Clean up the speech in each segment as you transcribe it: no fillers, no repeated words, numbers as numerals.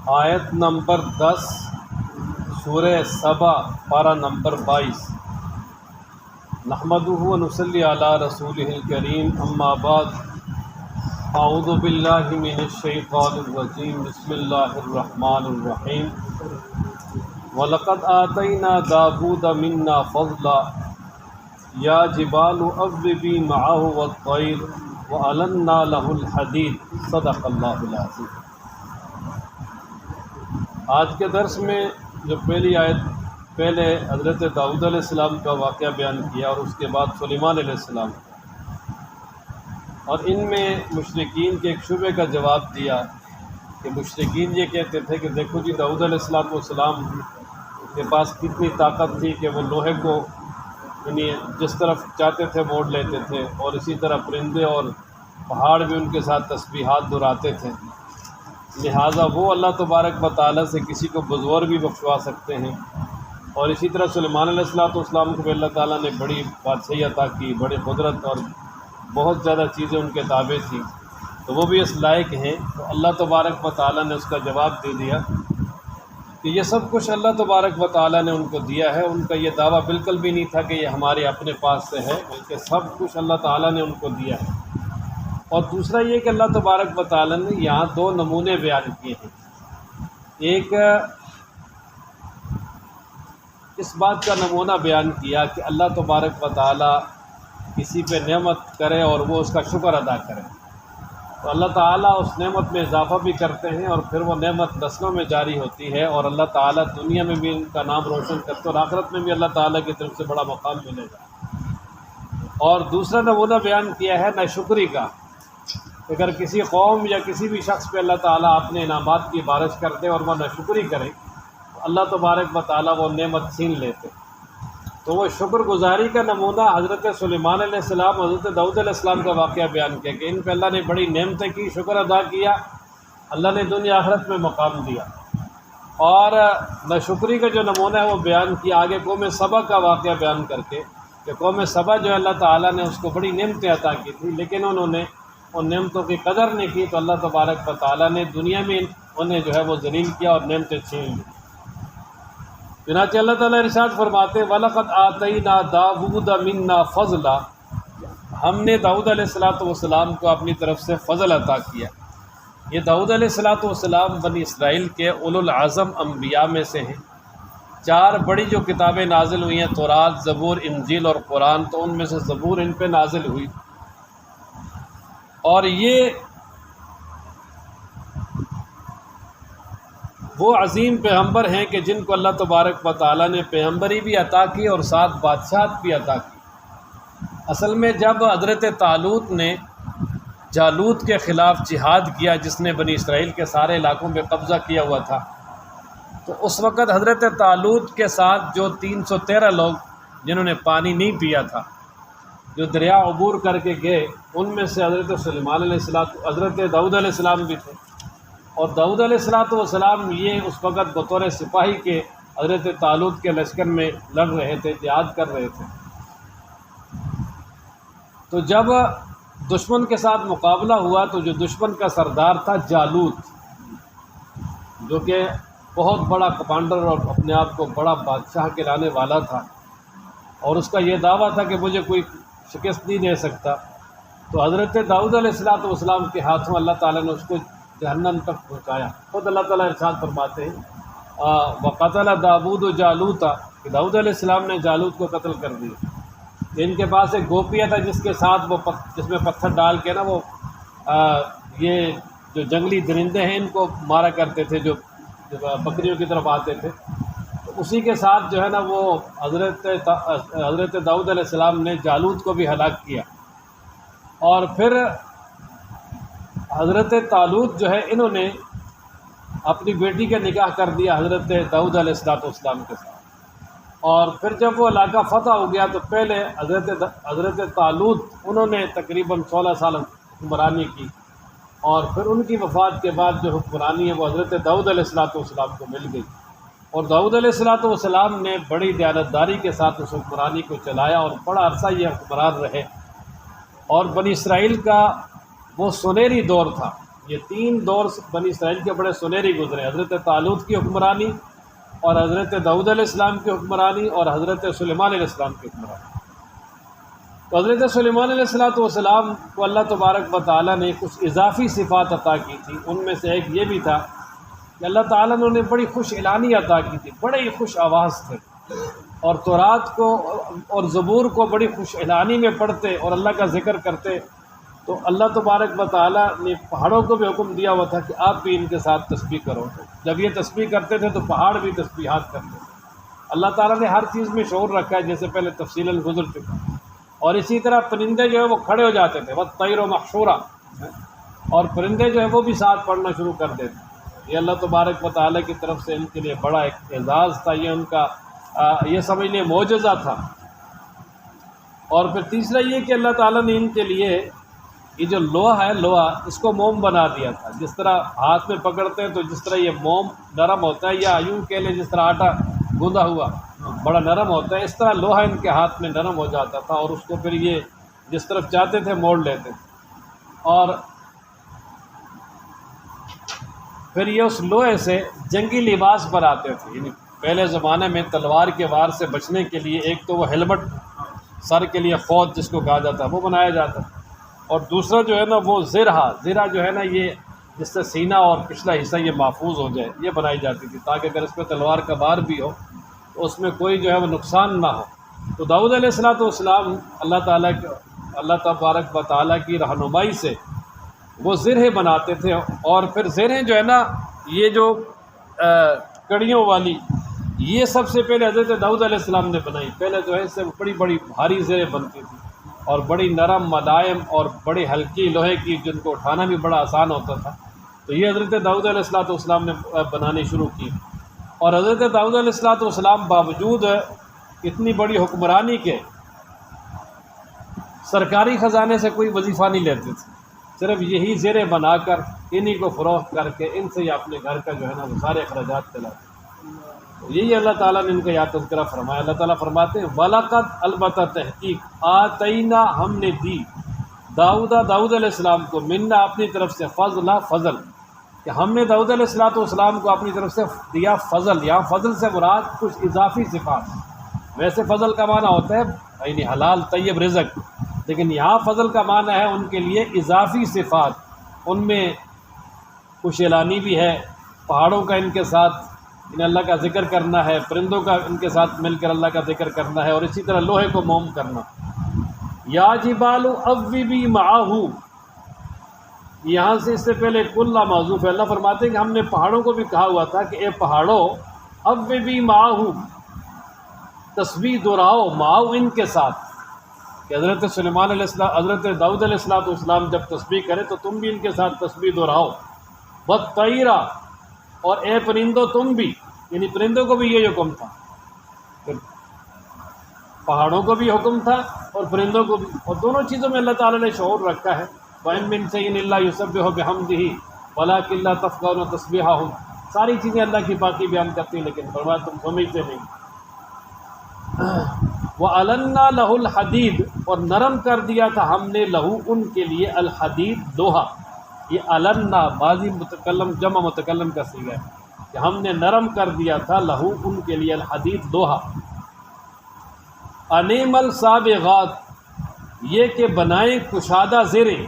آیت نمبر 10 سورہ سبا پارہ نمبر 22۔ نحمدہ و نصلی علی رسولہ الکریم، اما بعد، اعوذ باللہ من الشیطان الرجیم، بسم اللہ الرحمن الرحیم۔ وَلَقَدْ آتَيْنَا دَاوُودَ مِنَّا فَضْلًا یا جبال اوّبی مَعَهُ وَالطَّیْرَ وَأَلَنَّا لَهُ الْحَدِيدَ۔ صدق اللہ العظیم۔ آج کے درس میں جو پہلے حضرت داؤد علیہ السلام کا واقعہ بیان کیا اور اس کے بعد سلیمان علیہ السلام، اور ان میں مشرکین کے ایک شبہ کا جواب دیا کہ مشرکین یہ کہتے تھے کہ دیکھو جی، داؤد علیہ السلام کے پاس کتنی طاقت تھی کہ وہ لوہے کو یعنی جس طرف چاہتے تھے موڑ لیتے تھے، اور اسی طرح پرندے اور پہاڑ بھی ان کے ساتھ تسبیحات دہراتے تھے، لہٰذا وہ اللہ تبارک و تعالیٰ سے کسی کو بزور بھی بخشوا سکتے ہیں۔ اور اسی طرح سلیمان علیہ السلام کو بھی اللہ تعالیٰ نے بڑی بادشاہی عطا کی، بڑی قدرت اور بہت زیادہ چیزیں ان کے تابع تھیں، تو وہ بھی اس لائق ہیں۔ تو اللہ تبارک و تعالیٰ نے اس کا جواب دے دیا کہ یہ سب کچھ اللہ تبارک و تعالیٰ نے ان کو دیا ہے۔ ان کا یہ دعویٰ بالکل بھی نہیں تھا کہ یہ ہمارے اپنے پاس سے ہے، بلکہ سب کچھ اللہ تعالیٰ نے ان کو دیا ہے۔ اور دوسرا یہ کہ اللہ تبارک و تعالیٰ نے یہاں دو نمونے بیان کیے ہیں۔ ایک اس بات کا نمونہ بیان کیا کہ اللہ تبارک و تعالیٰ کسی پہ نعمت کرے اور وہ اس کا شکر ادا کرے، تو اللہ تعالیٰ اس نعمت میں اضافہ بھی کرتے ہیں، اور پھر وہ نعمت نسلوں میں جاری ہوتی ہے، اور اللہ تعالیٰ دنیا میں بھی ان کا نام روشن کرتے اور آخرت میں بھی اللہ تعالیٰ کی طرف سے بڑا مقام ملے گا۔ اور دوسرا نمونہ بیان کیا ہے ناشکری کا۔ اگر کسی قوم یا کسی بھی شخص پہ اللہ تعالیٰ اپنے انعامات کی بارش کرتے اور وہ ناشکری کرے، تو اللہ تبارک و تعالیٰ وہ نعمت چھین لیتے۔ تو وہ شکر گزاری کا نمونہ حضرت سلیمان علیہ السلام، حضرت داؤد علیہ السلام کا واقعہ بیان کیا کہ ان پہ اللہ نے بڑی نعمتیں کی، شکر ادا کیا، اللہ نے دنیا آخرت میں مقام دیا۔ اور ناشکری کا جو نمونہ ہے وہ بیان کیا آگے قوم سبا کا واقعہ بیان کر کے کہ قوم سبا جو ہے اللہ تعالیٰ نے اس کو بڑی نعمتیں عطا کی تھی، لیکن انہوں نے ان نعمتوں کی قدر نہیں کی، تو اللہ تبارک و تعالیٰ نے دنیا میں انہیں جو ہے وہ ذلیل کیا اور نعمتیں چھین لی۔ چنانچہ اللہ تعالیٰ ارشاد فرماتے ہیں وَلَقَدْ آتَيْنَا دَاوُودَ مِنَّا فَضْلًا، ہم نے داؤد علیہ السلام کو اپنی طرف سے فضل عطا کیا۔ یہ داؤد علیہ السلام بنی اسرائیل کے اولو العزم انبیاء میں سے ہیں۔ 4 بڑی جو کتابیں نازل ہوئی ہیں، تورات، زبور، انجیل اور قرآن، تو ان میں سے زبور ان پہ نازل ہوئی۔ اور یہ وہ عظیم پیغمبر ہیں کہ جن کو اللہ تبارک و تعالیٰ نے پیغمبری بھی عطا کی اور ساتھ بادشاہت بھی عطا کی۔ اصل میں جب حضرت طالوت نے جالوت کے خلاف جہاد کیا، جس نے بنی اسرائیل کے سارے علاقوں پہ قبضہ کیا ہوا تھا، تو اس وقت حضرت طالوت کے ساتھ جو 313 لوگ جنہوں نے پانی نہیں پیا تھا، جو دریا عبور کر کے گئے، ان میں سے حضرت سلیمان علیہ السلام، حضرت داؤد علیہ السلام بھی تھے۔ اور داؤد علیہ السلام یہ اس وقت بطور سپاہی کے حضرت طالوت کے لشکر میں لڑ رہے تھے، جہاد کر رہے تھے۔ تو جب دشمن کے ساتھ مقابلہ ہوا تو جو دشمن کا سردار تھا جالوت، جو کہ بہت بڑا کمانڈر اور اپنے آپ کو بڑا بادشاہ کہلانے والا تھا، اور اس کا یہ دعویٰ تھا کہ مجھے کوئی شکست نہیں دے سکتا، تو حضرت داؤد علیہ السلام کے ہاتھوں اللہ تعالیٰ نے اس کو جہنم تک پہنچایا۔ خود اللہ تعالیٰ ارشاد فرماتے ہیں وَقَتَلَ دَاوُودُ جَالُوتَ، کہ داؤد علیہ السلام نے جالوت کو قتل کر دیا۔ ان کے پاس ایک گوپیہ تھا جس کے ساتھ وہ جس میں پتھر ڈال کے نا وہ یہ جو جنگلی درندے ہیں ان کو مارا کرتے تھے، جو بکریوں کی طرف آتے تھے، تو اسی کے ساتھ جو ہے نا وہ حضرت داؤد علیہ السلام نے جالوت کو بھی ہلاک کیا۔ اور پھر حضرت طالوت جو ہے انہوں نے اپنی بیٹی کا نکاح کر دیا حضرت داؤد علیہ السلام کے ساتھ۔ اور پھر جب وہ علاقہ فتح ہو گیا تو پہلے حضرت طالوت انہوں نے تقریباً 16 سال حکمرانی کی، اور پھر ان کی وفات کے بعد جو حکمرانی ہے وہ حضرت داؤد علیہ السلام کو مل گئی، اور داؤد علیہ السلام نے بڑی دیانتداری کے ساتھ اس حکمرانی کو چلایا، اور بڑا عرصہ یہ حکمران رہے۔ اور بنی اسرائیل کا وہ سنہری دور تھا، یہ 3 دور بنی اسرائیل کے بڑے سنہری گزرے، حضرت طالوت کی حکمرانی اور حضرت داؤد علیہ السلام کی حکمرانی اور حضرت سلیمان علیہ السلام کی حکمرانی۔ تو حضرت سلیمان علیہ السلام کو اللہ تبارک و تعالیٰ نے کچھ اضافی صفات عطا کی تھی، ان میں سے ایک یہ بھی تھا کہ اللہ تعالیٰ نے انہیں بڑی خوش اعلانی عطا کی تھی، بڑے ہی خوش آواز تھے، اور تورات کو اور زبور کو بڑی خوش اعلانی میں پڑھتے اور اللہ کا ذکر کرتے۔ تو اللہ تبارک و تعالیٰ نے پہاڑوں کو بھی حکم دیا ہوا تھا کہ آپ بھی ان کے ساتھ تسبیح کرو۔ جب یہ تسبیح کرتے تھے تو پہاڑ بھی تسبیحات کرتے تھے۔ اللہ تعالیٰ نے ہر چیز میں شعور رکھا ہے، جیسے پہلے تفصیلاً گزر چکا۔ اور اسی طرح پرندے جو ہے وہ کھڑے ہو جاتے تھے، وَالطَّيْرُ مَحْشُورًا، اور پرندے جو ہے وہ بھی ساتھ پڑھنا شروع کر دیتے۔ یہ اللہ تبارک و تعالیٰ کی طرف سے ان کے لیے بڑا ایک اعزاز تھا، یہ ان کا یہ سمجھ لیں معجزہ تھا۔ اور پھر تیسرا یہ کہ اللہ تعالیٰ نے ان کے لیے یہ جو لوہا ہے، لوہا اس کو موم بنا دیا تھا۔ جس طرح ہاتھ میں پکڑتے ہیں تو جس طرح یہ موم نرم ہوتا ہے، یا یوں کہہ لیں جس طرح آٹا گوندا ہوا بڑا نرم ہوتا ہے، اس طرح لوہا ان کے ہاتھ میں نرم ہو جاتا تھا، اور اس کو پھر یہ جس طرف چاہتے تھے موڑ لیتے تھے۔ اور پھر یہ اس لوہے سے جنگی لباس پر آتے تھے، یعنی پہلے زمانے میں تلوار کے وار سے بچنے کے لیے ایک تو وہ ہیلمٹ، سر کے لیے خوت جس کو کہا جاتا ہے، وہ بنایا جاتا ہے، اور دوسرا جو ہے نا وہ زرہ جو ہے نا، یہ جس سے سینہ اور پچھلا حصہ یہ محفوظ ہو جائے، یہ بنائی جاتی تھی، تاکہ اگر اس پہ تلوار کا بار بھی ہو تو اس میں کوئی جو ہے وہ نقصان نہ ہو۔ تو داؤد علیہ السلام اللہ تبارک و تعالیٰ کی رہنمائی سے وہ زرہیں بناتے تھے، اور پھر زرہیں جو ہے نا یہ جو کڑیوں والی، یہ سب سے پہلے حضرت داؤد علیہ السلام نے بنائی۔ پہلے جو ہے اس سے بڑی بڑی بھاری زرہیں بنتی تھی، اور بڑی نرم ملائم اور بڑی ہلکی لوہے کی، جن کو اٹھانا بھی بڑا آسان ہوتا تھا۔ تو یہ حضرت داؤد علیہ السلام نے بنانی شروع کی، اور حضرت داؤد علیہ السلام باوجود اتنی بڑی حکمرانی کے سرکاری خزانے سے کوئی وظیفہ نہیں لیتے تھے، صرف یہی زریں بنا کر انہی کو فروخت کر کے ان سے اپنے گھر کا جو ہے نا وہ سارے اخراجات چلاتے۔ یہی اللہ تعالیٰ نے ان کا یاد تذکرہ فرمایا۔ اللہ تعالیٰ فرماتے ہیں وَلَقَدْ البتہ تحقیق آتینا ہم نے دی داؤد علیہ السلام کو منا اپنی طرف سے فضل، کہ ہم نے داؤد علیہ السلام کو اپنی طرف سے دیا فضل۔ یہاں فضل سے مراد کچھ اضافی صفات، ویسے فضل کا معنی ہوتا ہے یعنی حلال طیب رزق، لیکن یہاں فضل کا معنی ہے ان کے لیے اضافی صفات۔ ان میں کچھ اعلانی بھی ہے، پہاڑوں کا ان کے ساتھ انہیں اللہ کا ذکر کرنا ہے، پرندوں کا ان کے ساتھ مل کر اللہ کا ذکر کرنا ہے، اور اسی طرح لوہے کو موم کرنا۔ یا جبال اوبی معہ، یہاں سے اس سے پہلے کل موضوف ہے۔ اللہ فرماتے ہیں کہ ہم نے پہاڑوں کو بھی کہا ہوا تھا کہ اے پہاڑوں اوبی معہ، تسبیح دہراؤ معہ ان کے ساتھ، کہ حضرت سلیمان علیہ السلام، حضرت داؤد علیہ السلام جب تسبیح کرے تو تم بھی ان کے ساتھ تسبیح دہراؤ۔ وَالطَّيْرَ، اور اے پرندوں تم بھی، یعنی پرندوں کو بھی یہ حکم تھا، پہاڑوں کو بھی حکم تھا اور پرندوں کو بھی، اور دونوں چیزوں میں اللہ تعالیٰ نے شعور رکھا ہے۔ وَإِن مِّن شَيْءٍ إِلَّا يُسَبِّحُ بِحَمْدِهِ وَلَٰكِن لَّا تَفْقَهُونَ تَسْبِيحَهُمْ، ساری چیزیں اللہ کی پاکی بیان کرتی ہیں لیکن فرمایا تم سمجھتے نہیں۔ وَأَلَنَّا لَهُ الْحَدِيدَ، اور نرم کر دیا تھا ہم نے لہو ان کے لیے الحدید لوہا۔ یہ النا ماضی متکلم جمع متکلم کا صیغہ ہے کہ ہم نے نرم کر دیا تھا لہو ان کے لیے الحدید لوہا۔ انیمل سابغات، یہ کہ بنائیں کشادہ زریں،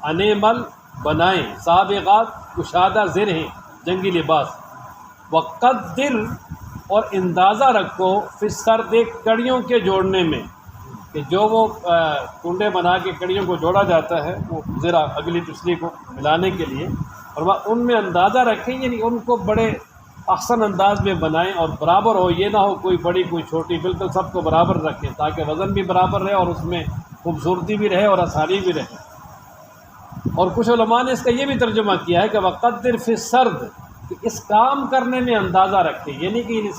انیمل بنائیں، سابغات کشادہ زریں جنگی لباس۔ وقدر، اور اندازہ رکھو فی السرد کڑیوں کے جوڑنے میں، کہ جو وہ کنڈے بنا کے کڑیوں کو جوڑا جاتا ہے وہ ذرا اگلی پچھلی کو ملانے کے لیے، اور وہ ان میں اندازہ رکھیں، یعنی ان کو بڑے احسن انداز میں بنائیں اور برابر ہو، یہ نہ ہو کوئی بڑی کوئی چھوٹی، بالکل سب کو برابر رکھیں تاکہ وزن بھی برابر رہے اور اس میں خوبصورتی بھی رہے اور آسانی بھی رہے۔ اور کچھ علماء نے اس کا یہ بھی ترجمہ کیا ہے کہ وقدر فی السرد، کہ اس کام کرنے میں اندازہ رکھیں، یعنی کہ یہ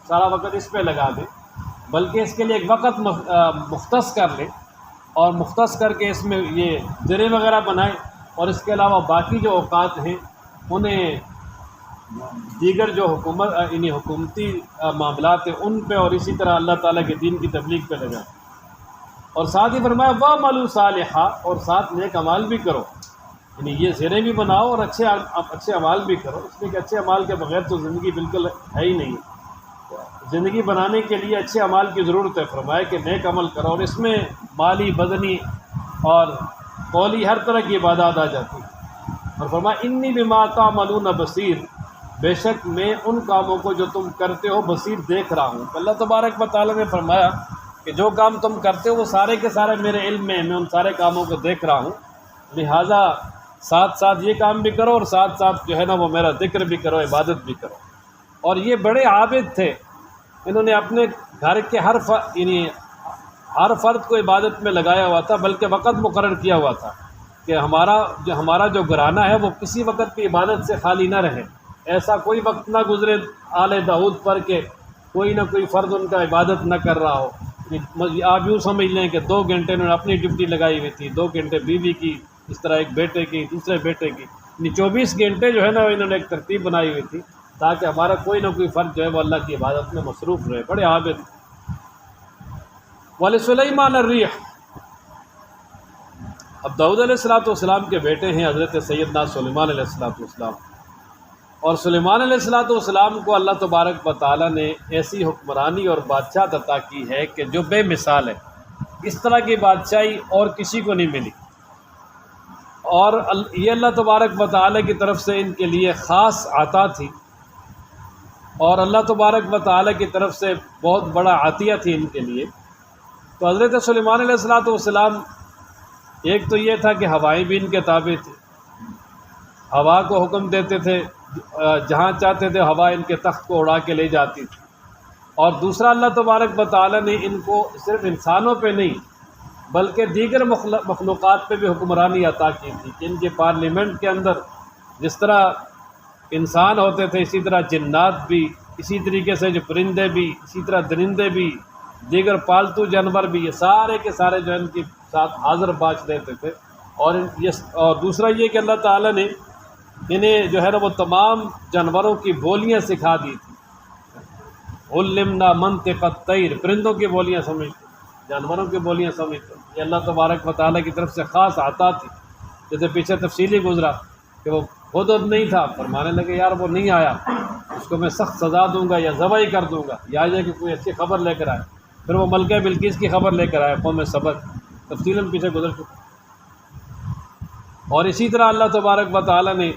سارا وقت اس پہ لگا دیں، بلکہ اس کے لیے ایک وقت مختص کر لیں، اور مختص کر کے اس میں یہ زریں وغیرہ بنائیں، اور اس کے علاوہ باقی جو اوقات ہیں انہیں دیگر جو حکومتی معاملات ہیں ان پہ، اور اسی طرح اللہ تعالیٰ کے دین کی تبلیغ پہ لگائیں۔ اور ساتھ ہی فرمایا وَعْمَلُوا صَالِحًا، اور ساتھ نیک اعمال بھی کرو۔ یعنی یہ زیریں بھی بناؤ اور اچھے اعمال بھی کرو، اس لیے کہ اچھے اعمال کے بغیر تو زندگی بالکل ہے ہی نہیں۔ زندگی بنانے کے لیے اچھے اعمال کی ضرورت ہے، فرمائے کہ نیک عمل کرو، اور اس میں مالی، بدنی اور قولی ہر طرح کی عبادات آ جاتی ہے۔ اور فرمایا انی بما تعملون بصیر، بے شک میں ان کاموں کو جو تم کرتے ہو بصیر دیکھ رہا ہوں۔ اللہ تبارک و تعالیٰ نے فرمایا کہ جو کام تم کرتے ہو وہ سارے کے سارے میرے علم میں ہیں، میں ان سارے کاموں کو دیکھ رہا ہوں، لہٰذا ساتھ ساتھ یہ کام بھی کرو اور ساتھ ساتھ جو ہے نا وہ میرا ذکر بھی کرو، عبادت بھی کرو۔ اور یہ بڑے عابد تھے، انہوں نے اپنے گھر کے یعنی ہر فرد کو عبادت میں لگایا ہوا تھا، بلکہ وقت مقرر کیا ہوا تھا کہ ہمارا جو گھرانہ ہے وہ کسی وقت بھی عبادت سے خالی نہ رہے، ایسا کوئی وقت نہ گزرے آل داؤد پر کہ کوئی نہ کوئی فرد ان کا عبادت نہ کر رہا ہو۔ آپ یوں سمجھ لیں کہ 2 گھنٹے انہوں نے اپنی ڈیوٹی لگائی ہوئی تھی، 2 گھنٹے بیوی کی، اس طرح ایک بیٹے کی، دوسرے بیٹے کی، یعنی 24 گھنٹے جو ہے نا انہوں نے ایک ترتیب بنائی ہوئی تھی تاکہ ہمارا کوئی نہ کوئی فرد جو ہے وہ اللہ کی عبادت میں مصروف رہے، بڑے عابد۔ وَلِسُلَيْمَانَ الرِّيحَ، اب داؤد علیہ السلام کے بیٹے ہیں حضرت سیدنا سلیمان علیہ السلام، اور سلیمان علیہ السلام کو اللہ تبارک و تعالیٰ نے ایسی حکمرانی اور بادشاہت عطا کی ہے کہ جو بے مثال ہے، اس طرح کی بادشاہی اور کسی کو نہیں ملی، اور یہ اللہ تبارک و تعالیٰ کی طرف سے ان کے لیے خاص عطا تھی، اور اللہ تبارک و تعالیٰ کی طرف سے بہت بڑا عطیہ تھی ان کے لیے۔ تو حضرت سلیمان علیہ السلام ایک تو یہ تھا کہ ہوائیں بھی ان کے تابع تھی، ہوا کو حکم دیتے تھے، جہاں چاہتے تھے ہوا ان کے تخت کو اڑا کے لے جاتی تھی، اور دوسرا اللہ تبارک و تعالیٰ نے ان کو صرف انسانوں پہ نہیں بلکہ دیگر مخلوقات پہ بھی حکمرانی عطا کی تھی کہ ان کے پارلیمنٹ کے اندر جس طرح انسان ہوتے تھے اسی طرح جنات بھی، اسی طریقے سے جو پرندے بھی، اسی طرح درندے بھی، دیگر پالتو جانور بھی، یہ سارے کے سارے جو ان کے ساتھ حاضر باش رہتے تھے۔ اور دوسرا یہ کہ اللہ تعالیٰ نے انہیں جو ہے نا وہ تمام جانوروں کی بولیاں سکھا دی تھی، علمنا منطق الطیر، پرندوں کی بولیاں سمجھتے، جانوروں کی بولیاں سمجھتے، یہ اللہ تبارک و تعالیٰ کی طرف سے خاص عطا تھی۔ جیسے پیچھے تفصیلی گزرا کہ وہ خود نہیں تھا، فرمانے لگے یار وہ نہیں آیا اس کو میں سخت سزا دوں گا یا ذبح ہی کر دوں گا، یا یہ کہ کوئی اچھی خبر لے کر آئے، پھر وہ ملکہ بلقیس کی خبر لے کر آئے، قوم سبا، تفصیلاً پیچھے گزر چکا۔ اور اسی طرح اللہ تبارک و تعالیٰ نے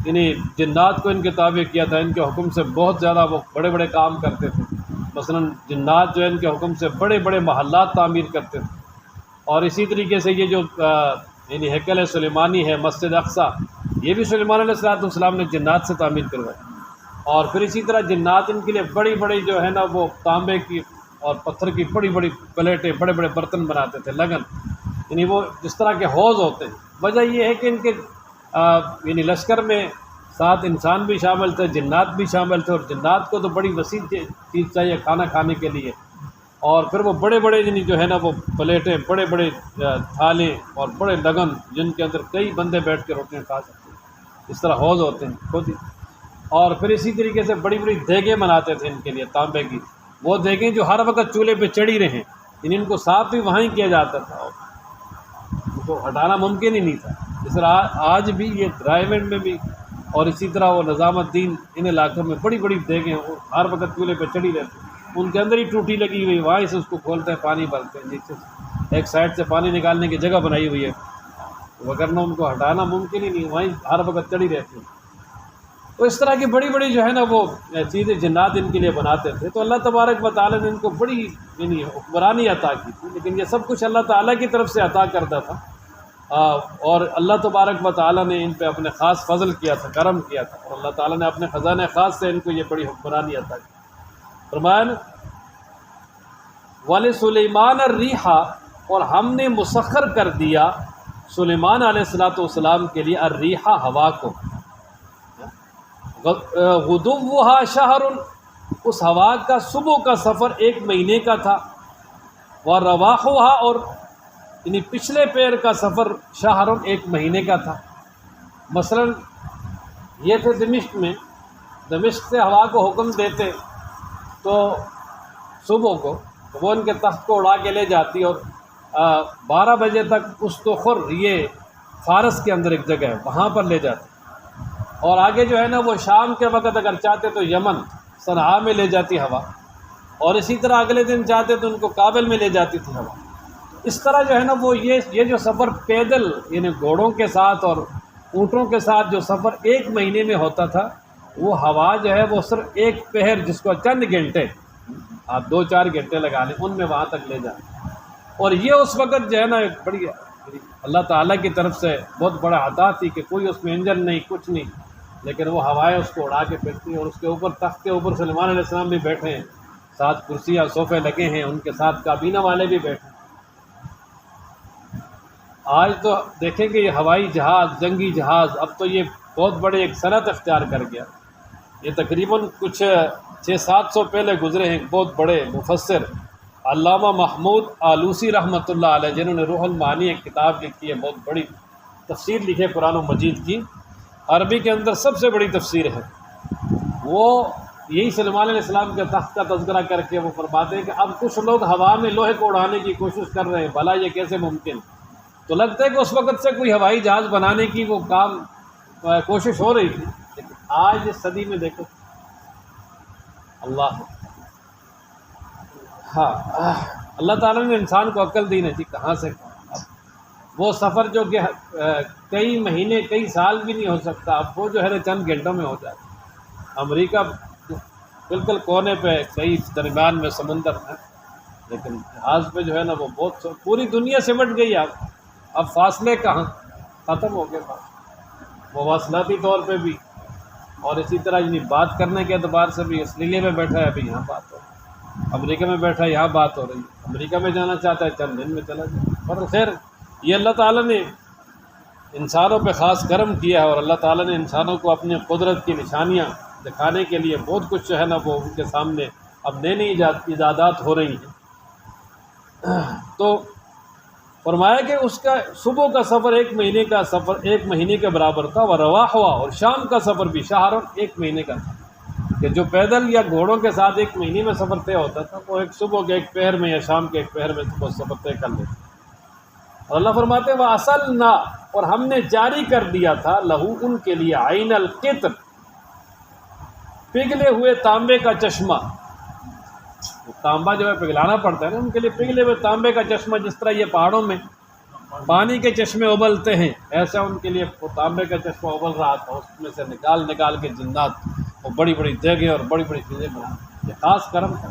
انہیں جنات کو ان کے تابع کیا تھا، ان کے حکم سے بہت زیادہ وہ بڑے بڑے کام کرتے تھے، مثلا جنات جو ان کے حکم سے بڑے بڑے محلات تعمیر کرتے تھے۔ اور اسی طریقے سے یہ جو یعنی ہیکل سلیمانی ہے، مسجد اقصیٰ، یہ بھی سلیمان علیہ السلام نے جنات سے تعمیر کروائی۔ اور پھر اسی طرح جنات ان کے لیے بڑی بڑی جو ہے نا وہ تانبے کی اور پتھر کی بڑی بڑی پلیٹیں، بڑے بڑے برتن بناتے تھے، لگن، یعنی وہ جس طرح کے حوض ہوتے ہیں۔ وجہ یہ ہے کہ ان کے یعنی لشکر میں ساتھ انسان بھی شامل تھے، جنات بھی شامل تھے، اور جنات کو تو بڑی وسیع چیز چاہیے کھانا کھانے کے لیے، اور پھر وہ بڑے بڑے یعنی جو ہے نا وہ پلیٹیں، بڑے بڑے تھالے اور بڑے لگن جن کے اندر کئی بندے بیٹھ کے روٹیاں کھا سکتے ہیں، اس طرح حوض ہوتے ہیں خود ہی۔ اور پھر اسی طریقے سے بڑی بڑی دیگیں بناتے تھے ان کے لیے تانبے کی، وہ دیگیں جو ہر وقت چولہے پہ چڑھی رہیں، ان کو صاف بھی وہیں کیا جاتا تھا، ان کو ہٹانا ممکن ہی نہیں تھا۔ اس طرح آج بھی یہ رائے میں بھی، اور اسی طرح وہ نظام الدین ان علاقوں میں بڑی بڑی دیگیں ہر وقت چولہے پہ چڑھی رہتی، ان کے اندر ہی ٹوٹی لگی ہوئی، وہیں سے اس کو کھولتے ہیں، پانی بھرتے ہیں، نیچے سے ایک سائڈ سے پانی نکالنے کی جگہ بنائی ہوئی ہے، وگرنہ ان کو ہٹانا ممکن ہی نہیں، وہیں ہر وقت چڑھی رہتی ہیں۔ تو اس طرح کی بڑی بڑی جو ہے نا وہ چیزیں جنات ان کے لیے بناتے تھے۔ تو اللہ تبارک و تعالیٰ نے ان کو بڑی یعنی حکمرانی عطا کی تھی، لیکن یہ سب کچھ اللہ تعالیٰ کی طرف سے عطا کرتا تھا، اور اللہ تبارک و تعالیٰ نے ان پہ اپنے خاص فضل کیا تھا، کرم کیا تھا، اور اللہ تعالیٰ نے اپنے خزانہ خاص سے ان کو یہ بڑی حکمرانی عطا کی۔ فرمایا وَلِسُلَيْمَانَ الرِّيحَ، اور ہم نے مسخر کر دیا سلیمان علیہ السلام کے لیے الریح، ہوا کو، غدوها شہر، اس ہوا کا صبح کا سفر 1 مہینے کا تھا، ورواحها، اور یعنی پچھلے پیر کا سفر شہر 1 مہینے کا تھا۔ مثلا یہ تھے دمشق میں، دمشق سے ہوا کو حکم دیتے تو صبح کو وہ ان کے تخت کو اڑا کے لے جاتی، اور 12 بجے تک استخر، یہ فارس کے اندر ایک جگہ ہے، وہاں پر لے جاتے، اور آگے جو ہے نا وہ شام کے وقت اگر چاہتے تو یمن صنعاء میں لے جاتی ہوا، اور اسی طرح اگلے دن چاہتے تو ان کو کابل میں لے جاتی تھی ہوا۔ اس طرح جو ہے نا وہ یہ جو سفر پیدل یعنی گھوڑوں کے ساتھ اور اونٹوں کے ساتھ جو سفر ایک مہینے میں ہوتا تھا، وہ ہوا جو ہے وہ صرف ایک پہر، جس کو چند گھنٹے آپ 2-4 گھنٹے لگا لیں، ان میں وہاں تک لے جائیں۔ اور یہ اس وقت جو ہے نا ایک بڑی اللہ تعالیٰ کی طرف سے بہت بڑا عطا تھی کہ کوئی اس میں انجن نہیں، کچھ نہیں، لیکن وہ ہوائیں اس کو اڑا کے پھرتی ہیں، اور اس کے اوپر تخت کے اوپر سلیمان علیہ السلام بھی بیٹھے ہیں، ساتھ کرسیاں صوفے لگے ہیں، ان کے ساتھ کابینہ والے بھی بیٹھے ہیں۔ آج تو دیکھیں کہ یہ ہوائی جہاز، جنگی جہاز، اب تو یہ بہت بڑے ایک صنعت اختیار کر گیا۔ یہ تقریباً کچھ 600-700 پہلے گزرے ہیں، بہت بڑے مفسر علامہ محمود آلوسی رحمۃ اللہ علیہ، جنہوں نے روح المعانی ایک کتاب لکھی ہے، بہت بڑی تفسیر لکھی ہے قرآن و مجید کی، عربی کے اندر سب سے بڑی تفسیر ہے۔ وہ یہی سلیمان علیہ السلام کے تخت کا تذکرہ کر کے وہ فرماتے ہیں کہ اب کچھ لوگ ہوا میں لوہے کو اڑانے کی کوشش کر رہے ہیں، بھلا یہ کیسے ممکن؟ تو لگتا ہے کہ اس وقت سے کوئی ہوائی جہاز بنانے کی وہ کوشش ہو رہی تھی، لیکن آج اس صدی میں دیکھو اللہ اللہ تعالیٰ نے انسان کو عقل دی نہیں تھی، کہاں سے اب وہ سفر جو کہ کئی مہینے کئی سال بھی نہیں ہو سکتا، اب وہ جو ہے چند گھنٹوں میں ہو جاتا۔ امریکہ بالکل کونے پہ کئی درمیان میں سمندر ہے، لیکن جہاز پہ جو ہے نا وہ بہت پوری دنیا سمٹ گئی۔ اب فاصلے کہاں ختم ہو گئے، وہ واصلاتی طور پہ بھی، اور اسی طرح یعنی بات کرنے کے اعتبار سے بھی۔ آسٹریلیا میں بیٹھا ہے ابھی یہاں بات ہو رہی ہے، امریکہ میں بیٹھا ہے یہاں بات ہو رہی ہے، امریکہ میں جانا چاہتا ہے چند دن میں چلا جائے۔ پر خیر یہ اللہ تعالیٰ نے انسانوں پہ خاص کرم کیا ہے، اور اللہ تعالیٰ نے انسانوں کو اپنی قدرت کی نشانیاں دکھانے کے لیے بہت کچھ جو ہے نا وہ ان کے سامنے اب نئی نئی ایجادات ہو رہی ہیں۔ تو فرمایا کہ اس کا صبح کا سفر ایک مہینے کے برابر تھا، وہ رواح ہوا، اور شام کا سفر بھی شہر ایک مہینے کا تھا، کہ جو پیدل یا گھوڑوں کے ساتھ ایک مہینے میں سفر طے ہوتا تھا، وہ ایک صبح کے ایک پہر میں یا شام کے ایک پہر میں وہ سفر طے کر لیتے۔ اور اللہ فرماتے ہیں وَأَصَلْنَا، اور ہم نے جاری کر دیا تھا لہو ان کے لیے عین القطر، پگھلے ہوئے تانبے کا چشمہ۔ تانبا جو ہے پگھلانا پڑتا ہے نا، ان کے لیے پگھلے ہوئے تانبے کا چشمہ، جس طرح یہ پہاڑوں میں پانی کے چشمے ابلتے ہیں، ایسا ان کے لیے وہ تانبے کا چشمہ ابل رہا تھا، اس میں سے نکال کے جنات وہ بڑی بڑی جگہ اور بڑی بڑی چیزیں بنا، یہ خاص کرم تھا۔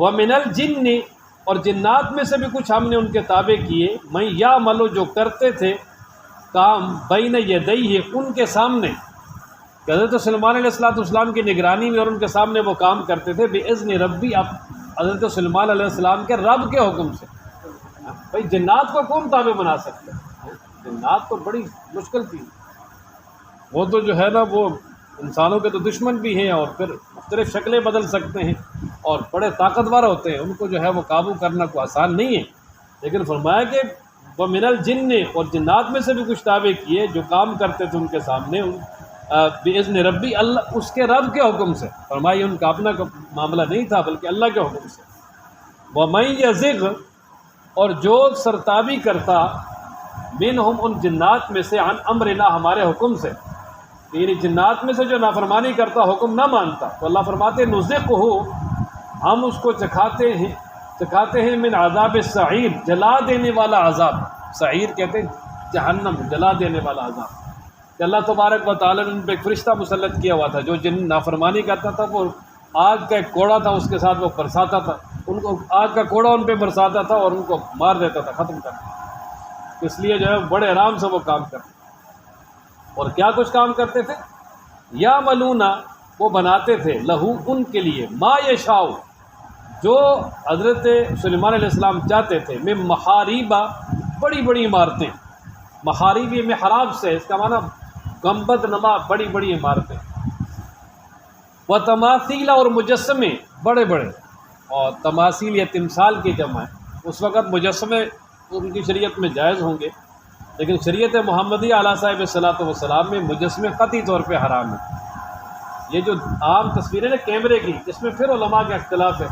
وَمِنَ الْجِنِّ، اور جنات میں سے بھی کچھ ہم نے ان کے تابع کیے، میں یا ملو، جو کرتے تھے کام، بین یدیہ، ان کے سامنے، کہ حضرت سلیمان علیہ السلام کی نگرانی میں اور ان کے سامنے وہ کام کرتے تھے، بِإِذْنِ ربی، اب حضرت سلیمان علیہ السلام کے رب کے حکم سے۔ بھائی جنات کو کون تابع بنا سکتے ہیں؟ جنات تو بڑی مشکل تھی، وہ تو جو ہے نا وہ انسانوں کے تو دشمن بھی ہیں، اور پھر مختلف شکلیں بدل سکتے ہیں، اور بڑے طاقتور ہوتے ہیں، ان کو جو ہے وہ قابو کرنا کوئی آسان نہیں ہے۔ لیکن فرمایا کہ وَمِنَ الْجِنِّ، اور جنات میں سے بھی کچھ تابع کیے جو کام کرتے تھے ان کے سامنے، بِإِذْنِ ربی، اللہ اس کے رب کے حکم سے۔ فرمایا ان کا اپنا معاملہ نہیں تھا بلکہ اللہ کے حکم سے۔ وَمَن يَزِغْ، اور جو سرتابی کرتا، منہم، ان جنات میں سے، عن امرنا، ہمارے حکم سے، یعنی جنات میں سے جو نافرمانی کرتا، حکم نہ مانتا، تو اللہ فرماتے نُذِقْهُ، ہم اس کو چکھاتے ہیں من عذاب السعیر، جلا دینے والا عذاب۔ سعیر کہتے ہیں جہنم، جلا دینے والا عذاب، کہ اللہ تبارک و تعالیٰ نے ان پہ ایک فرشتہ مسلط کیا ہوا تھا، جو جن نافرمانی کرتا تھا وہ آگ کا ایک کوڑا تھا، اس کے ساتھ وہ برساتا تھا، ان کو آگ کا کوڑا ان پہ برساتا تھا اور ان کو مار دیتا تھا، ختم کرتا تھا۔ اس لیے جو ہے بڑے آرام سے وہ کام کرتے، اور کیا کچھ کام کرتے تھے، یا ملونا، وہ بناتے تھے، لہو ان کے لیے، ما یشاء، جو حضرت سلیمان علیہ السلام چاہتے تھے، میں محاریبہ، بڑی بڑی عمارتیں، محاریب یہ محراب سے، اس کا معنی گنبد نما بڑی بڑی عمارتیں، و تماثیل، اور مجسمے بڑے بڑے، اور تماثیل یا تمثال کی جمع ہے۔ اس وقت مجسمے ان کی شریعت میں جائز ہوں گے، لیکن شریعت محمدی علیہ صاحب صلاۃ وسلام میں مجسمے قطعی طور پہ حرام ہیں۔ یہ جو عام تصویریں نا کیمرے کی، اس میں پھر علماء کا اختلاف ہے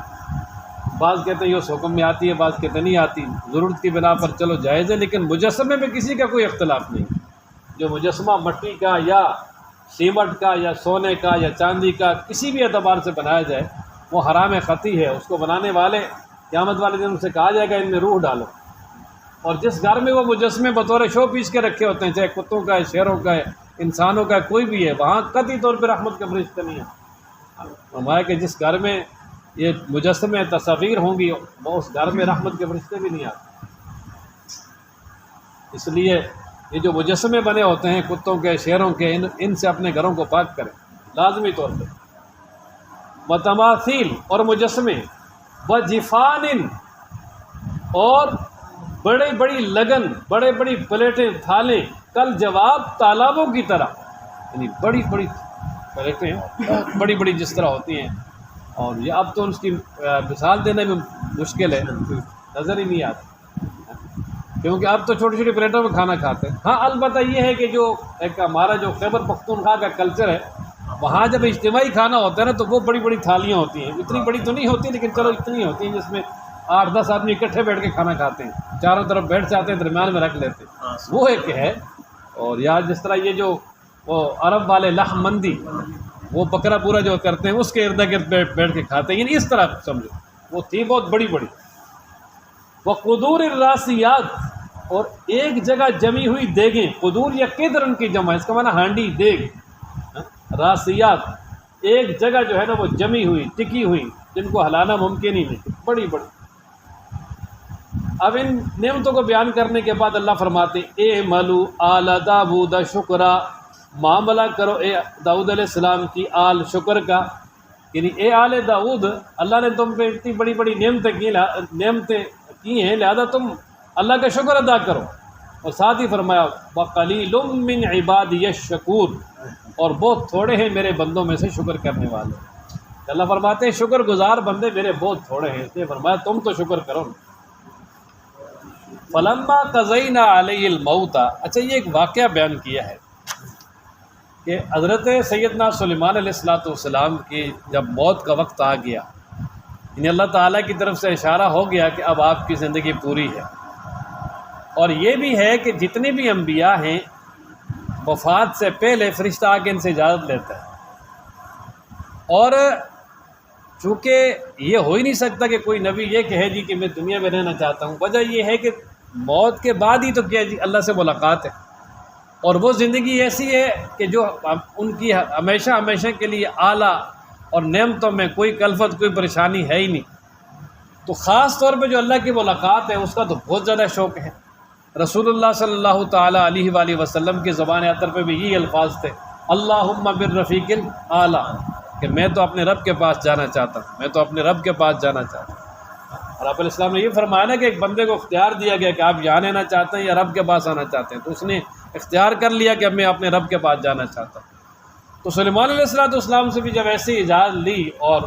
بعض کہتے ہیں یہ اس حکم میں آتی ہے، بعض کہتے نہیں آتی، ضرورت کی بنا پر چلو جائز ہے، لیکن مجسمے میں کسی کا کوئی اختلاف نہیں۔ جو مجسمہ مٹی کا یا سیمنٹ کا یا سونے کا یا چاندی کا کسی بھی اعتبار سے بنایا جائے وہ حرام قطعی ہے۔ اس کو بنانے والے قیامت والے دن ان سے کہا جائے گا ان میں روح ڈالو۔ اور جس گھر میں وہ مجسمے بطور شو پیس کے رکھے ہوتے ہیں، چاہے کتوں کا ہے، شیروں کا ہے، انسانوں کا ہے، کوئی بھی ہے، وہاں قطعی طور پہ رحمت کے فرشتے نہیں ہیں۔ فرمایا کہ جس گھر میں یہ مجسمے تصاویر ہوں گی وہ اس گھر میں رحمت کے فرشتے بھی نہیں آتے۔ اس لیے یہ جو مجسمے بنے ہوتے ہیں کتوں کے، شیروں کے، ان سے اپنے گھروں کو پاک کریں لازمی طور پہ۔ وتماثیل اور مجسمے، وجفان اور بڑی بڑی لگن، بڑے بڑی پلیٹیں، تھالیں، کل جواب تالابوں کی طرح، یعنی بڑی بڑی پلیٹیں بڑی بڑی جس طرح ہوتی ہیں، اور یہ اب تو اس کی مثال دینے میں مشکل ہے، نظر ہی نہیں آتی، کیونکہ اب تو چھوٹی چھوٹی پلیٹوں میں کھانا کھاتے ہیں۔ ہاں البتہ یہ ہے کہ جو ایک ہمارا جو خیبر پختونخوا کا کلچر ہے، وہاں جب اجتماعی کھانا ہوتا ہے نا تو وہ بڑی بڑی تھالیاں ہوتی ہیں، اتنی بڑی تو نہیں ہوتی لیکن چلو اتنی ہوتی ہیں جس میں 8-10 آدمی اکٹھے بیٹھ کے کھانا کھاتے ہیں، چاروں طرف بیٹھ جاتے ہیں، درمیان میں رکھ لیتے ہیں، وہ ایک ہے۔ اور یا جس طرح یہ جو وہ عرب والے لحم مندی، وہ بکرا پورا جو کرتے ہیں اس کے ارد گرد بیٹھ کے کھاتے ہیں، یعنی اس طرح سمجھو وہ تھی بہت بڑی بڑی۔ وہ قدور الراسیات اور ایک جگہ جمی ہوئی دیگیں، قدور یا قدر ان کی جمع ہے، اس کا معنی ہانڈی، دیگ، راسیات ایک جگہ جو ہے نا وہ جمی ہوئی، ٹکی ہوئی، جن کو ہلانا ممکن ہی نہیں، بڑی بڑی۔ اب ان نعمتوں کو بیان کرنے کے بعد اللہ فرماتے ہیں اعملوا آل داؤد شکرا، معاملہ کرو اے داؤد علیہ السلام کی آل شکر کا، یعنی اے آل داؤد، اللہ نے تم پہ اتنی بڑی بڑی نعمتیں کی ہیں، لہذا تم اللہ کا شکر ادا کرو۔ اور ساتھ ہی فرمایا وَقَلِيلٌ مِّنْ عِبَادِيَ الشَّكُورُ، اور بہت تھوڑے ہیں میرے بندوں میں سے شکر کرنے والے۔ اللہ فرماتے ہیں شکر گزار بندے میرے بہت تھوڑے ہیں، اس لیے فرمایا تم تو شکر کرو۔ فَلَمَّا قَضَيْنَا عَلَيْهِ الْمَوْتَ، اچھا یہ ایک واقعہ بیان کیا ہے کہ حضرت سیدنا سلیمان علیہ السلام کی جب موت کا وقت آ گیا، یعنی اللہ تعالیٰ کی طرف سے اشارہ ہو گیا کہ اب آپ کی زندگی پوری ہے، اور یہ بھی ہے کہ جتنے بھی انبیاء ہیں وفات سے پہلے فرشتہ آ کے ان سے اجازت لیتا ہے، اور چونکہ یہ ہو ہی نہیں سکتا کہ کوئی نبی یہ کہے جی کہ میں دنیا میں رہنا چاہتا ہوں، وجہ یہ ہے کہ موت کے بعد ہی تو کیا جی اللہ سے ملاقات ہے، اور وہ زندگی ایسی ہے کہ جو ان کی ہمیشہ ہمیشہ کے لیے اعلیٰ اور نعمتوں میں کوئی کلفت، کوئی پریشانی ہے ہی نہیں، تو خاص طور پہ جو اللہ کی ملاقات ہے اس کا تو بہت زیادہ شوق ہے۔ رسول اللہ صلی اللہ تعالیٰ علیہ وآلہ وسلم کی زبان اطہر پہ بھی یہی الفاظ تھے، اللہم بالرفیق الاعلیٰ، کہ میں تو اپنے رب کے پاس جانا چاہتا ہوں، میں تو اپنے رب کے پاس جانا چاہتا ہوں۔ اور آپ علیہ السلام نے یہ فرمایا نا کہ ایک بندے کو اختیار دیا گیا کہ آپ یہاں رہنا چاہتے ہیں یا رب کے پاس آنا چاہتے ہیں، تو اس نے اختیار کر لیا کہ اب میں اپنے رب کے پاس جانا چاہتا ہوں۔ تو سلیمان علیہ السلام سے بھی جب ایسی اجازت لی اور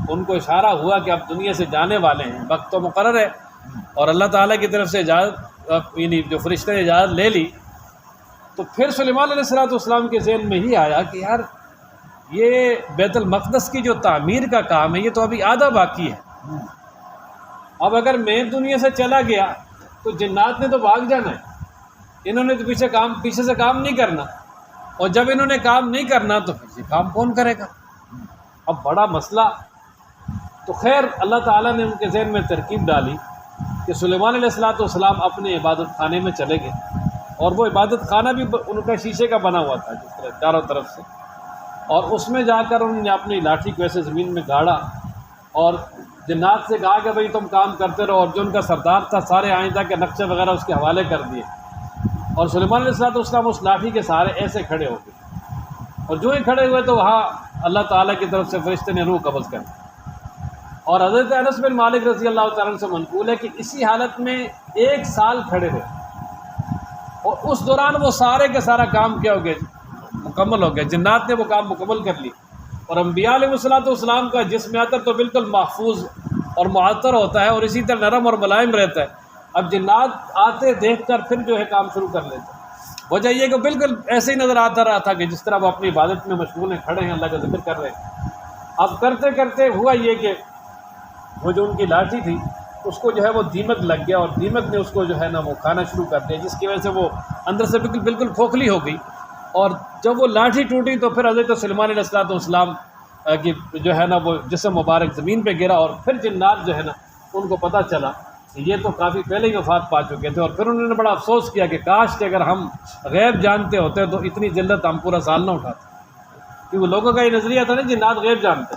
ان کو اشارہ ہوا کہ اب دنیا سے جانے والے ہیں، وقت تو مقرر ہے، اور اللہ تعالیٰ کی طرف سے اجازت، یعنی جو فرشتے نے اجازت لے لی، تو پھر سلیمان علیہ السلام کے ذہن میں ہی آیا کہ یار یہ بیت المقدس کی جو تعمیر کا کام ہے یہ تو ابھی آدھا باقی ہے، اب اگر میں دنیا سے چلا گیا تو جنات نے تو بھاگ جانا ہے، انہوں نے تو پیچھے سے کام نہیں کرنا، اور جب انہوں نے کام نہیں کرنا تو پھر کام کون کرے گا؟ اب بڑا مسئلہ۔ تو خیر اللہ تعالیٰ نے ان کے ذہن میں ترکیب ڈالی کہ سلیمان علیہ السلام اپنے عبادت خانے میں چلے گئے، اور وہ عبادت خانہ بھی ان کا شیشے کا بنا ہوا تھا جس طرح چاروں طرف سے، اور اس میں جا کر انہوں نے اپنی لاٹھی کو ایسے زمین میں گاڑا اور جنات سے کہا کہ بھئی تم کام کرتے رہو، اور جو ان کا سردار تھا سارے آئندہ کے نقشے وغیرہ اس کے حوالے کر دیے، اور سلیمان علیہ السلام اس لاٹھی کے سہارے ایسے کھڑے ہو گئے، اور جو ہی کھڑے ہوئے تو وہاں اللہ تعالیٰ کی طرف سے فرشتے نے روح قبض کر دی۔ اور حضرت انس بن مالک رضی اللہ تعالیٰ عنہ سے منقول ہے کہ اسی حالت میں 1 سال کھڑے رہے، اور اس دوران وہ سارے کے سارا کام کیا ہو گیا، مکمل ہو گیا، جنات نے وہ کام مکمل کر لی، اور انبیاء علیہ السلام کا جسم عطر تو بالکل محفوظ اور معطر ہوتا ہے، اور اسی طرح نرم اور ملائم رہتا ہے، اب جنات آتے دیکھ کر پھر جو ہے کام شروع کر لیتے، وجہ یہ کہ بالکل ایسے ہی نظر آتا رہا تھا کہ جس طرح وہ اپنی عبادت میں مشغول ہیں، کھڑے ہیں، اللہ کا ذکر کر رہے ہیں۔ اب کرتے کرتے ہوا یہ کہ وہ جو ان کی لاٹھی تھی اس کو جو ہے وہ دیمک لگ گیا، اور دیمک نے اس کو جو ہے نا وہ کھانا شروع کر دیا، جس کی وجہ سے وہ اندر سے بالکل کھوکھلی ہو گئی۔ اور جب وہ لاٹھی ٹوٹی تو پھر حضرت سلیمان علیہ السلام کی جو ہے نا وہ جسم مبارک زمین پہ گرا، اور پھر جنات جو ہے نا ان کو پتہ چلا کہ یہ تو کافی پہلے ہی وفات پا چکے تھے، اور پھر انہوں نے بڑا افسوس کیا کہ کاش کہ اگر ہم غیب جانتے ہوتے تو اتنی جلت ہم پورا سال نہ اٹھاتے، کیونکہ لوگوں کا یہ نظریہ تھا نا جنات غیب جانتے۔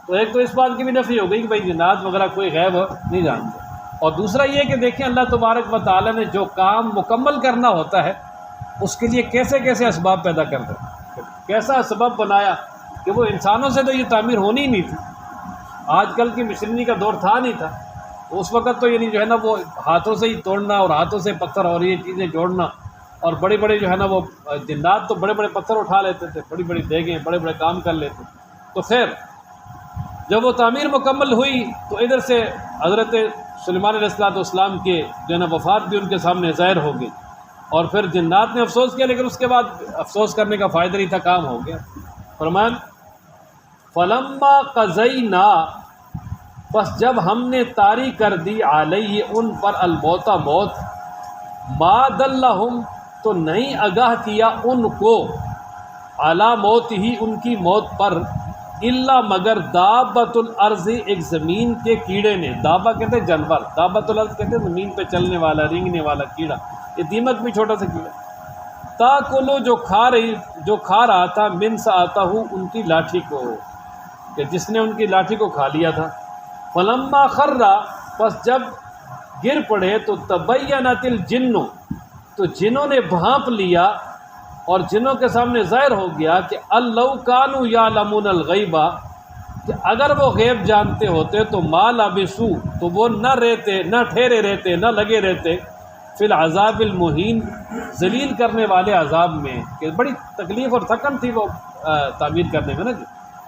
تو ایک تو اس بات کی بھی نفی ہو گئی کہ بھائی جنات وغیرہ کوئی غیب نہیں جانتے، اور دوسرا یہ کہ دیکھیں اللہ تبارک و تعالیٰ نے جو کام مکمل کرنا ہوتا ہے اس کے لیے کیسے کیسے اسباب پیدا کر دیں، کیسا سبب بنایا کہ وہ انسانوں سے تو یہ تعمیر ہونی ہی نہیں تھی، آج کل کی مشینری کا دور تھا نہیں تھا، اس وقت تو یعنی جو ہے نا وہ ہاتھوں سے ہی توڑنا اور ہاتھوں سے پتھر اور یہ چیزیں جوڑنا، اور بڑے بڑے جو ہے نا وہ جنات تو بڑے بڑے پتھر اٹھا لیتے تھے، بڑی بڑی دیگیں بڑے بڑے کام کر لیتے۔ تو خیر جب وہ تعمیر مکمل ہوئی تو ادھر سے حضرت سلیمان علیہ السلام کے جو ہے نا وفات بھی ان کے سامنے ظاہر ہو گئی، اور پھر جنات نے افسوس کیا، لیکن اس کے بعد افسوس کرنے کا فائدہ نہیں تھا، کام ہو گیا۔ فرمان فلما قضینا، بس جب ہم نے طاری کر دی علیہ ان پر الموت موت، ما دلہم تو نہیں آگاہ کیا ان کو، علی موت ہی ان کی موت پر، الا مگر دابۃ الارض ایک زمین کے کیڑے نے، دابہ کہتے ہیں جانور، دابۃ الارض کہتے ہیں زمین پہ چلنے والا رینگنے والا کیڑا، یہ دیمک بھی چھوٹا سا کیڑا، تاکلو جو کھا رہا تھا من ساعتہ ان کی لاٹھی کو، کہ جس نے ان کی لاٹھی کو کھا لیا تھا۔ فلما خرّا، پس جب گر پڑے تو تبینت الجن، تو جنوں نے بھانپ لیا اور جنوں کے سامنے ظاہر ہو گیا کہ اللو کانوا یعلمون الغیب، کہ اگر وہ غیب جانتے ہوتے تو ما لبثوا، تو وہ نہ ٹھہرے رہتے، نہ لگے رہتے، فی العذاب المہین، ذلیل کرنے والے عذاب میں، کہ بڑی تکلیف اور تھکن تھی وہ تعمیر کرنے میں نا جی،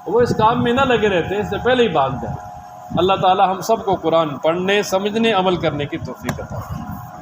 وہ اس کام میں نہ لگے رہتے، اس سے پہلے ہی بھاگ جائے۔ اللہ تعالی ہم سب کو قرآن پڑھنے، سمجھنے، عمل کرنے کی توفیق عطا فرمائے۔